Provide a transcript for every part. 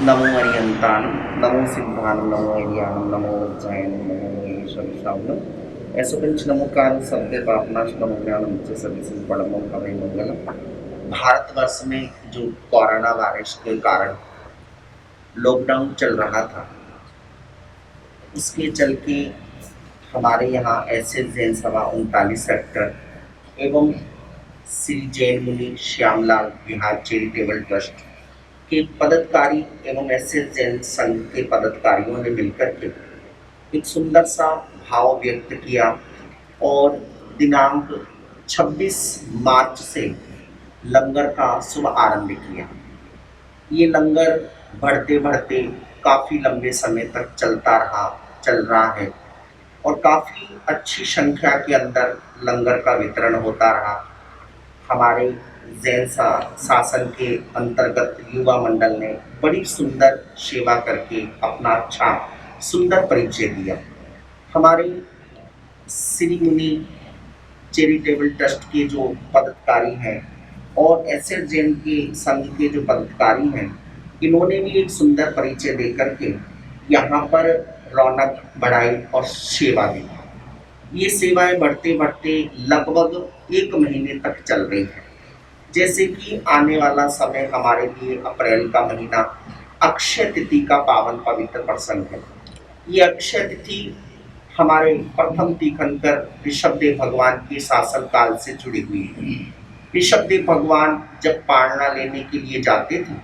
नमो अरियंतानं नमो सिद्धानं नमो अरियानं नमो वज्रायनं नमो महेश्वराय ऐसोपंच नमोकार सत्य पापनाश नमो ज्ञानम च सभी परमो हमें मंगलम। भारतवर्ष में जो कोरोना वायरस के कारण लॉकडाउन चल रहा था, उसके चल के हमारे यहाँ ऐसे जैन सभा 39 सेक्टर एवं श्री जैन मुनि श्यामलाल बिहार चैरिटेबल ट्रस्ट के पदाधिकारी एवं ऐसे जैन संघ के पदाधिकारियों ने मिलकर के एक सुंदर सा भाव व्यक्त किया और दिनांक 26 मार्च से लंगर का शुभ आरंभ किया। ये लंगर बढ़ते बढ़ते काफ़ी लंबे समय तक चल रहा है और काफ़ी अच्छी संख्या के अंदर लंगर का वितरण होता रहा। हमारे जैन शासन के अंतर्गत युवा मंडल ने बड़ी सुंदर सेवा करके अपना अच्छा सुंदर परिचय दिया। हमारे श्री मुनि चैरिटेबल ट्रस्ट के जो पदाधिकारी हैं और ऐसे जैन के संघ के जो पदाधिकारी हैं, इन्होंने भी एक सुंदर परिचय देकर के यहाँ पर रौनक बढ़ाई और सेवा दी। ये सेवाएं बढ़ते बढ़ते लगभग 1 महीने तक चल रही हैं। जैसे कि आने वाला समय हमारे लिए अप्रैल का महीना अक्षय तिथि का पावन पवित्र प्रसंग है। ये अक्षय तिथि हमारे प्रथम तीर्थंकर ऋषभदेव भगवान के शासन काल से जुड़ी हुई है। ऋषभदेव भगवान जब पारणा लेने के लिए जाते थे,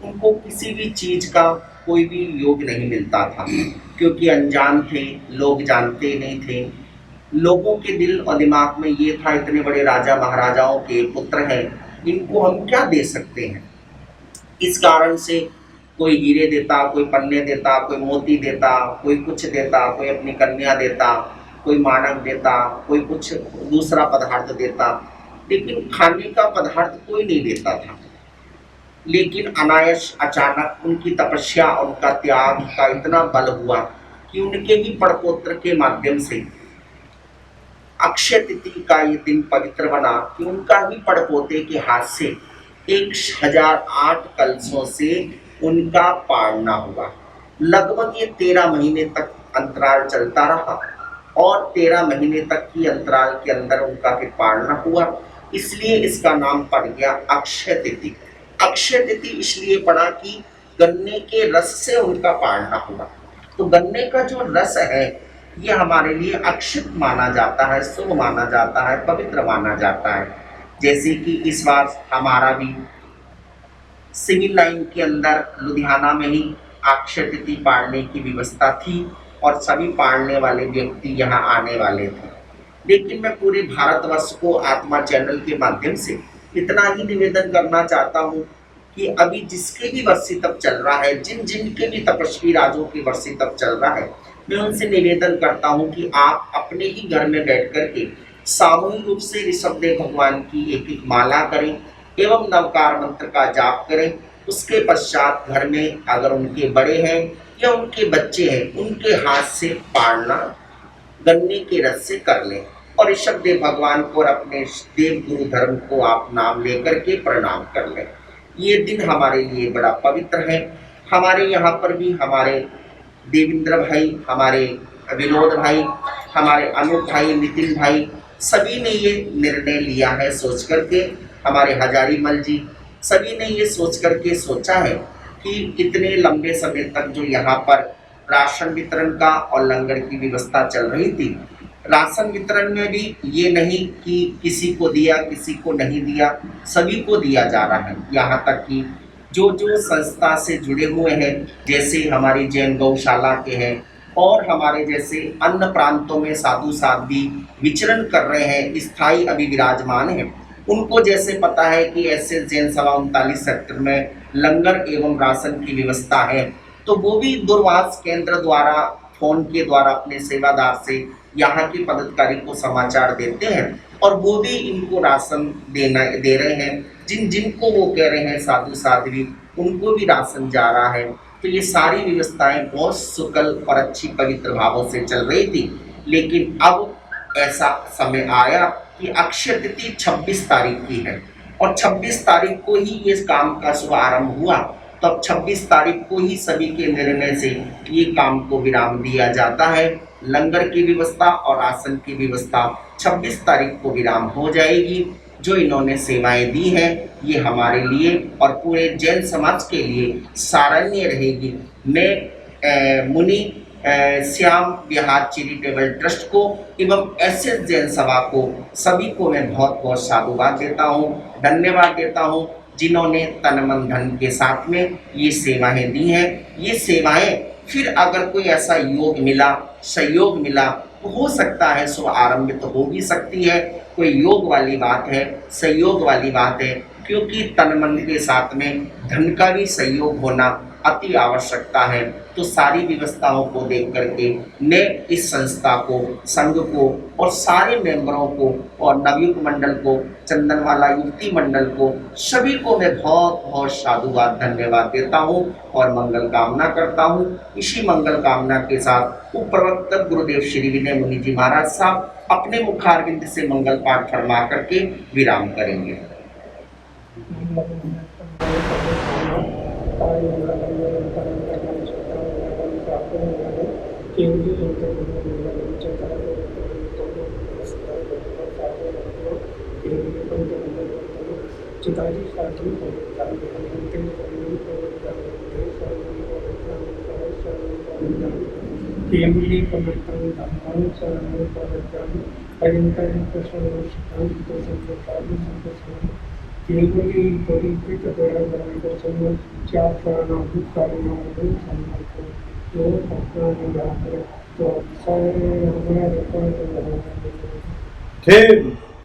उनको किसी भी चीज का कोई भी योग नहीं मिलता था, क्योंकि अनजान थे, लोग जानते नहीं थे। लोगों के दिल और दिमाग में ये था, इतने बड़े राजा महाराजाओं के पुत्र हैं, इनको हम क्या दे सकते हैं। इस कारण से कोई हीरे देता, कोई पन्ने देता, कोई मोती देता, कोई कुछ देता, कोई अपनी कन्या देता, कोई मानक देता, कोई कुछ दूसरा पदार्थ देता, लेकिन खाने का पदार्थ कोई नहीं देता था। लेकिन अनायास अचानक उनकी तपस्या और उनका त्याग का इतना बल हुआ कि उनके ही पड़पोत्र के माध्यम से अक्षय तिथि का ये दिन पवित्र बना कि उनका ही पड़पोते के हाथ से 1008 कलशों से उनका पारणा हुआ। लगभग ये 13 महीने तक अंतराल चलता रहा और 13 महीने तक की अंतराल के अंदर उनका फिर पारणा हुआ, इसलिए इसका नाम पड़ गया अक्षय तिथि। अक्षय तिथि इसलिए पड़ा कि गन्ने के रस से उनका पारणा हुआ। तो गन्ने का जो रस है ये हमारे लिए अक्षत माना जाता है, शुभ माना जाता है, पवित्र माना जाता है। जैसे कि इस बार हमारा भी सिविल लाइन के अंदर लुधियाना में ही अक्षय तिथि पाड़ने की व्यवस्था थी और सभी पाड़ने वाले व्यक्ति यहाँ आने वाले थे। लेकिन मैं पूरे भारतवर्ष को आत्मा चैनल के माध्यम से इतना ही निवेदन करना चाहता हूँ कि अभी जिसके भी वर्षी तप चल रहा है, जिनके भी तपस्वी राजों के वर्षी तप चल रहा है, मैं उनसे निवेदन करता हूं कि आप अपने ही घर में बैठ करके सामूहिक रूप से ऋषभदेव भगवान की एक माला करें एवं नवकार मंत्र का जाप करें। उसके पश्चात घर में अगर उनके बड़े हैं या उनके बच्चे हैं, उनके हाथ से पारणा गन्ने के रस से कर लें और ऋषभदेव भगवान को और अपने देव गुरु धर्म को आप नाम लेकर के प्रणाम कर लें। ये दिन हमारे लिए बड़ा पवित्र है। हमारे यहाँ पर भी हमारे देवेंद्र भाई, हमारे विनोद भाई, हमारे अनूप भाई, नितिन भाई, सभी ने ये निर्णय लिया है सोच करके। हमारे हजारीमल जी, सभी ने ये सोच करके सोचा है कि इतने लंबे समय तक जो यहाँ पर राशन वितरण का और लंगर की व्यवस्था चल रही थी, राशन वितरण में भी ये नहीं कि किसी को दिया किसी को नहीं दिया, सभी को दिया जा रहा है। यहाँ तक कि जो संस्था से जुड़े हुए हैं, जैसे हमारी जैन गौशाला के हैं और हमारे जैसे अन्य प्रांतों में साधु साध्वी विचरण कर रहे हैं, स्थायी अभी विराजमान हैं, उनको जैसे पता है कि ऐसे जैन सभा 39 सेक्टर में लंगर एवं राशन की व्यवस्था है, तो वो भी दूरभाष केंद्र द्वारा फोन के द्वारा अपने सेवादार से यहाँ के पदाधिकारी को समाचार देते हैं और वो भी इनको राशन दे रहे हैं। जिनको वो कह रहे हैं साधु साध्वी, उनको भी राशन जा रहा है। तो ये सारी व्यवस्थाएं बहुत सुकल और अच्छी पवित्र भावों से चल रही थी। लेकिन अब ऐसा समय आया कि अक्षय तिथि 26 तारीख की है और 26 तारीख को ही ये काम का शुभारंभ हुआ। तो अब 26 तारीख को ही सभी के निर्णय से ये काम को विराम दिया जाता है। लंगर की व्यवस्था और आसन की व्यवस्था 26 तारीख को विराम हो जाएगी। जो इन्होंने सेवाएं दी हैं ये हमारे लिए और पूरे जैन समाज के लिए सराहनीय रहेगी। मैं मुनि श्याम विहार चैरिटेबल ट्रस्ट को एवं एसएस जैन सभा को सभी को मैं बहुत बहुत साधुवाद देता हूँ, धन्यवाद देता हूँ, जिन्होंने तन मन धन के साथ में ये सेवाएं दी हैं। ये सेवाएं फिर अगर कोई ऐसा योग मिला, सहयोग मिला तो हो सकता है शुभ आरंभ तो हो भी सकती है। कोई योग वाली बात है, सहयोग वाली बात है, क्योंकि तन मन के साथ में धन का भी सहयोग होना अति आवश्यकता है। तो सारी व्यवस्थाओं को देख करके मैं इस संस्था को, संघ को और सारे मेंबरों को और नवयुग मंडल को, चंदनवाला युवती मंडल को, सभी को मैं बहुत बहुत साधुवाद धन्यवाद देता हूँ और मंगल कामना करता हूँ। इसी मंगल कामना के साथ उपप्रवक्ता गुरुदेव श्री विनय मुनि जी महाराज साहब अपने मुखारविंद से मंगल पाठ फरमा करके विराम करेंगे।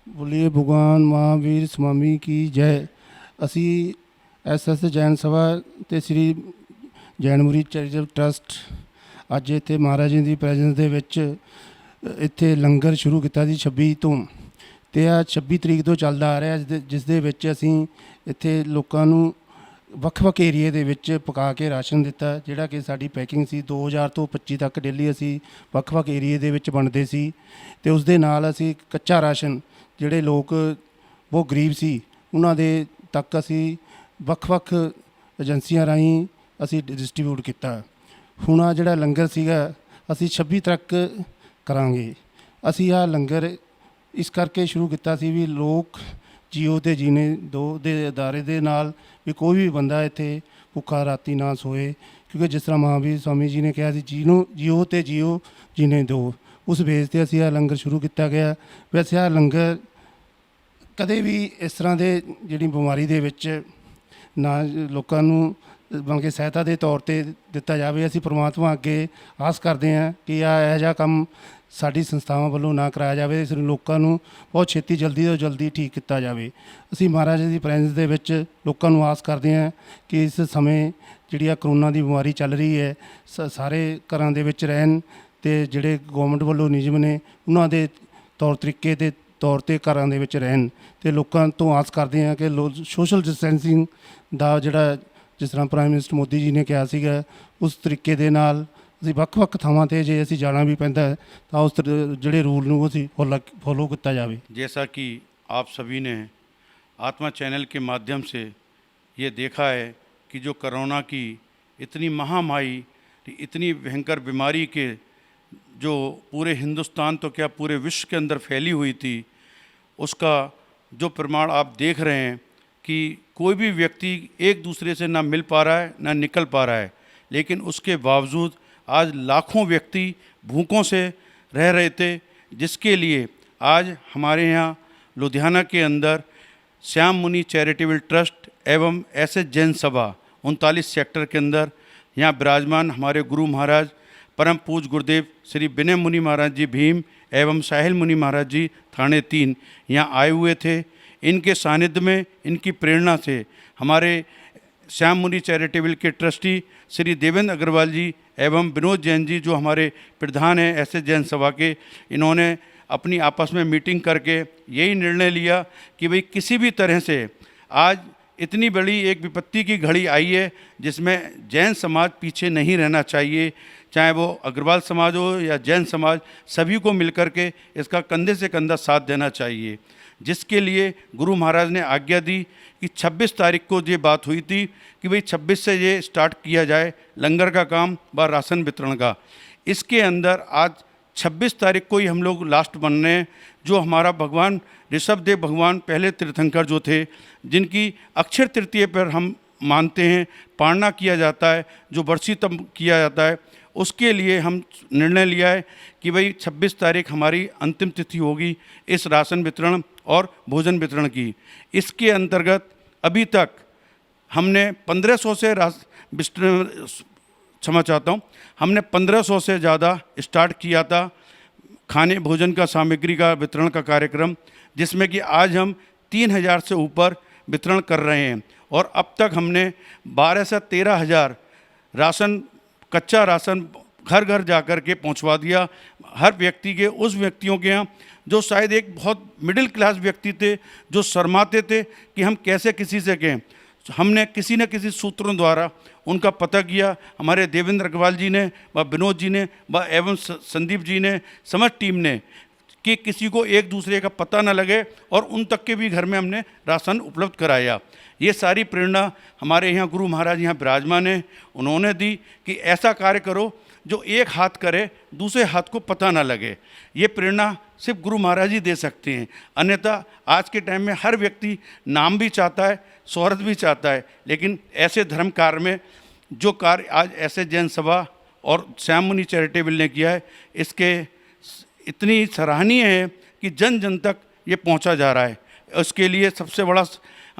बोलिए भगवान महावीर स्वामी की जय। ਅਸੀਂ ਐਸਐਸ ਜੈਨ ਸਭਾ ਤੇ ਸ੍ਰੀ ਜੈਨਮੁਰੀ ਚੈਰੀਟੇਬਲ ਟਰਸਟ ਅੱਜ ਇੱਥੇ ਮਹਾਰਾਜ ਜੀ ਦੀ ਪ੍ਰੈਜ਼ੈਂਸ ਦੇ ਵਿੱਚ ਇੱਥੇ ਲੰਗਰ ਸ਼ੁਰੂ ਕੀਤਾ ਸੀ 26 ਤੋਂ, ਤੇ ਆ 26 ਤਰੀਕ ਤੋਂ ਚੱਲਦਾ ਆ ਰਿਹਾ, ਜਿਸ ਦੇ ਵਿੱਚ ਅਸੀਂ ਇੱਥੇ ਲੋਕਾਂ ਨੂੰ ਵੱਖ-ਵੱਖ ਏਰੀਏ ਦੇ ਵਿੱਚ ਪਕਾ ਕੇ ਰਾਸ਼ਨ ਦਿੱਤਾ, ਜਿਹੜਾ ਕਿ ਸਾਡੀ ਪੈਕਿੰਗ ਸੀ 2000 ਤੋਂ 25 ਤੱਕ ਡੇਲੀ ਅਸੀਂ ਵੱਖ-ਵੱਖ ਏਰੀਏ ਦੇ ਵਿੱਚ ਵੰਡਦੇ ਸੀ। ਤੇ ਉਸ ਦੇ ਨਾਲ ਅਸੀਂ ਕੱਚਾ ਰਾਸ਼ਨ ਜਿਹੜੇ ਲੋਕ ਬਹੁਤ ਗਰੀਬ ਸੀ ਉਹਨਾਂ ਦੇ ਤੱਕ ਅਸੀਂ ਵੱਖ-ਵੱਖ ਏਜੰਸੀਆਂ ਰਾਹੀਂ ਅਸੀਂ ਡਿਸਟ੍ਰੀਬਿਊਟ ਕੀਤਾ। ਹੁਣ ਆ ਜਿਹੜਾ ਲੰਗਰ ਸੀਗਾ ਅਸੀਂ 26 ਤੱਕ ਕਰਾਂਗੇ। ਅਸੀਂ ਆ ਲੰਗਰ ਇਸ ਕਰਕੇ ਸ਼ੁਰੂ ਕੀਤਾ ਸੀ ਵੀ ਲੋਕ ਜੀਓ ਤੇ ਜੀਣੇ ਦੋ ਦੇ ਅਦਾਰੇ ਦੇ ਨਾਲ ਵੀ ਕੋਈ ਵੀ ਬੰਦਾ ਇੱਥੇ ਭੁੱਖਾ ਰਾਤੀ ਨਾ ਸੋਏ, ਕਿਉਂਕਿ ਜਿਸ ਤਰ੍ਹਾਂ ਮਹਾਂਵੀਰ ਸਵਾਮੀ ਜੀ ਨੇ ਕਿਹਾ ਸੀ ਜੀਓ ਤੇ ਜੀਓ ਜੀਣੇ ਦੋ, ਉਸ ਬੇਸ 'ਤੇ ਅਸੀਂ ਆ ਲੰਗਰ ਸ਼ੁਰੂ ਕੀਤਾ ਗਿਆ। ਵੈਸੇ ਆ ਲੰਗਰ ਕਦੇ ਵੀ ਇਸ ਤਰ੍ਹਾਂ ਦੇ ਜਿਹੜੀ ਬਿਮਾਰੀ ਦੇ ਵਿੱਚ ਨਾ ਲੋਕਾਂ ਨੂੰ ਬਣ ਕੇ ਸਹਾਇਤਾ ਦੇ ਤੌਰ 'ਤੇ ਦਿੱਤਾ ਜਾਵੇ। ਅਸੀਂ ਪਰਮਾਤਮਾ ਅੱਗੇ ਆਸ ਕਰਦੇ ਹਾਂ ਕਿ ਇਹੋ ਜਿਹਾ ਕੰਮ ਸਾਡੀ ਸੰਸਥਾਵਾਂ ਵੱਲੋਂ ਨਾ ਕਰਾਇਆ ਜਾਵੇ, ਇਸ ਨੂੰ ਲੋਕਾਂ ਨੂੰ ਬਹੁਤ ਛੇਤੀ ਜਲਦੀ ਤੋਂ ਜਲਦੀ ਠੀਕ ਕੀਤਾ ਜਾਵੇ। ਅਸੀਂ ਮਹਾਰਾਜ ਦੀ ਪ੍ਰੈਜ਼ੈਂਸ ਦੇ ਵਿੱਚ ਲੋਕਾਂ ਨੂੰ ਆਸ ਕਰਦੇ ਹਾਂ ਕਿ ਇਸ ਸਮੇਂ ਜਿਹੜੀ ਆ ਕਰੋਨਾ ਦੀ ਬਿਮਾਰੀ ਚੱਲ ਰਹੀ ਹੈ ਸਾਰੇ ਘਰਾਂ ਦੇ ਵਿੱਚ ਰਹਿਣ, ਅਤੇ ਜਿਹੜੇ ਗੌਰਮੈਂਟ ਵੱਲੋਂ ਨਿਯਮ ਨੇ ਉਹਨਾਂ ਦੇ ਤੌਰ ਤਰੀਕੇ ਦੇ ਤੌਰ 'ਤੇ ਘਰਾਂ ਦੇ ਵਿੱਚ ਰਹਿਣ, ਅਤੇ ਲੋਕਾਂ ਤੋਂ ਆਸ ਕਰਦੇ ਹਾਂ ਕਿ ਸੋਸ਼ਲ ਡਿਸਟੈਂਸਿੰਗ ਦਾ ਜਿਹੜਾ ਜਿਸ ਤਰ੍ਹਾਂ ਪ੍ਰਾਈਮ ਮਿਨਿਸਟਰ ਮੋਦੀ ਜੀ ਨੇ ਕਿਹਾ ਸੀਗਾ ਉਸ ਤਰੀਕੇ ਦੇ ਨਾਲ ਅਸੀਂ ਵੱਖ-ਵੱਖ ਥਾਵਾਂ 'ਤੇ ਜੇ ਅਸੀਂ ਜਾਣਾ ਵੀ ਪੈਂਦਾ ਤਾਂ ਉਸ ਜਿਹੜੇ रूल ਨੂੰ ਅਸੀਂ फॉलो किया जाए। जैसा कि आप सभी ने आत्मा चैनल के माध्यम से ये देखा है कि जो कोरोना की इतनी महामारी, इतनी भयंकर बीमारी के जो पूरे हिंदुस्तान तो क्या पूरे विश्व के अंदर फैली हुई थी, उसका जो प्रमाण आप देख रहे हैं कि कोई भी व्यक्ति एक दूसरे से ना मिल पा रहा है ना निकल पा रहा है, लेकिन उसके बावजूद आज लाखों व्यक्ति भूखों से रह रहे थे, जिसके लिए आज हमारे यहाँ लुधियाना के अंदर श्याम मुनि चैरिटेबल ट्रस्ट एवं एसएस जैन सभा 39 सेक्टर के अंदर यहाँ विराजमान हमारे गुरु महाराज परम पूज्य गुरुदेव श्री विनय मुनि महाराज जी भीम एवं साहिल मुनि महाराज जी थाने 3 यहाँ आए हुए थे। इनके सानिध्य में, इनकी प्रेरणा से हमारे श्याम मुनि चैरिटेबल के ट्रस्टी श्री देवेंद्र अग्रवाल जी एवं विनोद जैन जी जो हमारे प्रधान हैं एसएस जैन सभा के, इन्होंने अपनी आपस में मीटिंग करके यही निर्णय लिया कि भाई किसी भी तरह से आज इतनी बड़ी एक विपत्ति की घड़ी आई है जिसमें जैन समाज पीछे नहीं रहना चाहिए। चाहे वो अग्रवाल समाज हो या जैन समाज, सभी को मिलकर के इसका कंधे से कंधा साथ देना चाहिए। जिसके लिए गुरु महाराज ने आज्ञा दी कि 26 तारीख को ये बात हुई थी कि भाई 26 से ये स्टार्ट किया जाए लंगर का काम व राशन वितरण का। इसके अंदर आज 26 तारीख को ही हम लोग लास्ट बन रहे हैं। जो हमारा भगवान ऋषभदेव भगवान पहले तीर्थंकर जो थे, जिनकी अक्षय तृतीय पर हम मानते हैं पारणा किया जाता है, जो वर्षी तब किया जाता है, उसके लिए हम निर्णय लिया है कि भाई 26 तारीख हमारी अंतिम तिथि होगी इस राशन वितरण और भोजन वितरण की। इसके अंतर्गत अभी तक हमने 1500 से क्षमा चाहता हूँ, हमने 1500 से ज़्यादा स्टार्ट किया था खाने भोजन का सामग्री का वितरण का कार्यक्रम, जिसमें कि आज हम 3000 से ऊपर वितरण कर रहे हैं। और अब तक हमने 12 से 13 हज़ार राशन, कच्चा राशन घर घर जाकर के पहुंचवा दिया हर व्यक्ति के, उस व्यक्तियों के यहाँ जो शायद एक बहुत मिडिल क्लास व्यक्ति थे, जो शर्माते थे कि हम कैसे किसी से कहें। हमने किसी न किसी सूत्रों द्वारा उनका पता किया। हमारे देवेंद्र अग्रवाल जी ने व विनोद जी ने व एवं संदीप जी ने, समझ टीम ने, कि किसी को एक दूसरे का पता न लगे और उन तक के भी घर में हमने राशन उपलब्ध कराया। ये सारी प्रेरणा हमारे यहाँ गुरु महाराज यहाँ विराजमान है, उन्होंने दी कि ऐसा कार्य करो जो एक हाथ करे दूसरे हाथ को पता ना लगे। ये प्रेरणा सिर्फ गुरु महाराज ही दे सकते हैं, अन्यथा आज के टाइम में हर व्यक्ति नाम भी चाहता है, शोहरत भी चाहता है, लेकिन ऐसे धर्म कार्य में जो कार्य आज ऐसे जैन सभा और श्याम मुनि चैरिटेबल ने किया है, इसके इतनी सराहनीय है कि जन जन तक ये पहुंचा जा रहा है। उसके लिए सबसे बड़ा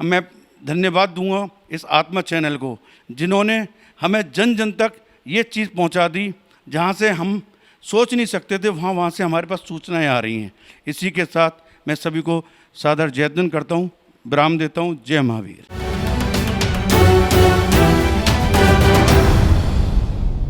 मैं धन्यवाद दूंगा इस आत्मा चैनल को, जिन्होंने हमें जन जन तक ये चीज़ पहुंचा दी जहां से हम सोच नहीं सकते थे, वहां से हमारे पास सूचनाएं आ रही हैं। इसी के साथ मैं सभी को सादर जय करता हूं, विराम देता हूं। जय महावीर।